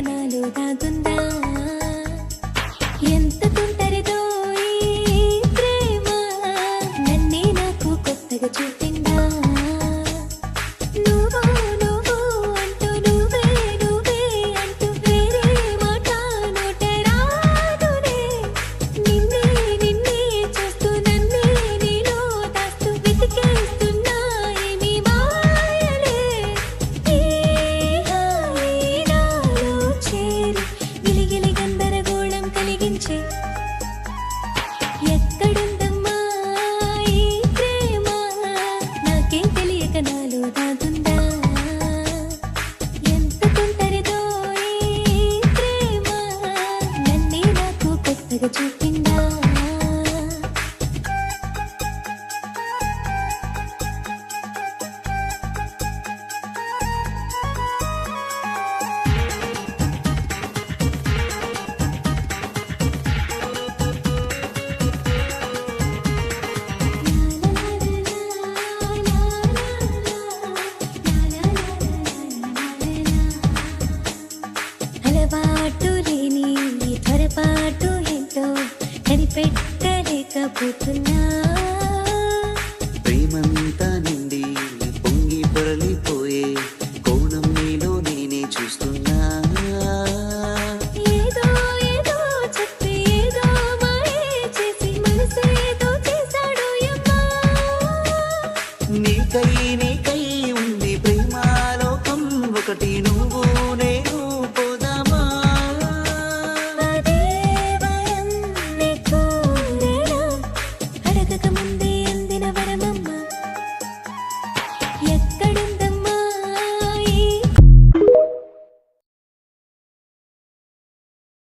నాలో దాగుందా ఎంత తుంటరిదో ఈ ప్రేమ నన్నే నాకు కొత్తగా చూపిందా నువ్వు నువ్వు అంటూ నువ్వే నువ్వే అంటూ వేరే మాట నోట రాదునే నిన్నే నిన్నే చూస్తూ నన్నే నీలో దాస్తూ వెతికేస్తున్నా ఏమి మాయలే ఈ హాయి నాలో చేరి గిలిగిలి గందరగోళం కలిగించే ఎక్కడుందమ్మా ఈ ప్రేమ నాకేం తెలియక నాలో దాగుందా ఎంత తుంటరిదో ఈ ప్రేమ నన్నే నాకు కొత్తగా చూపిందా అలవాటు లేని నీ త్వరపాటు ఏంటో కనిపెట్టలేకపోతున్నా ప్రేమంతా నీ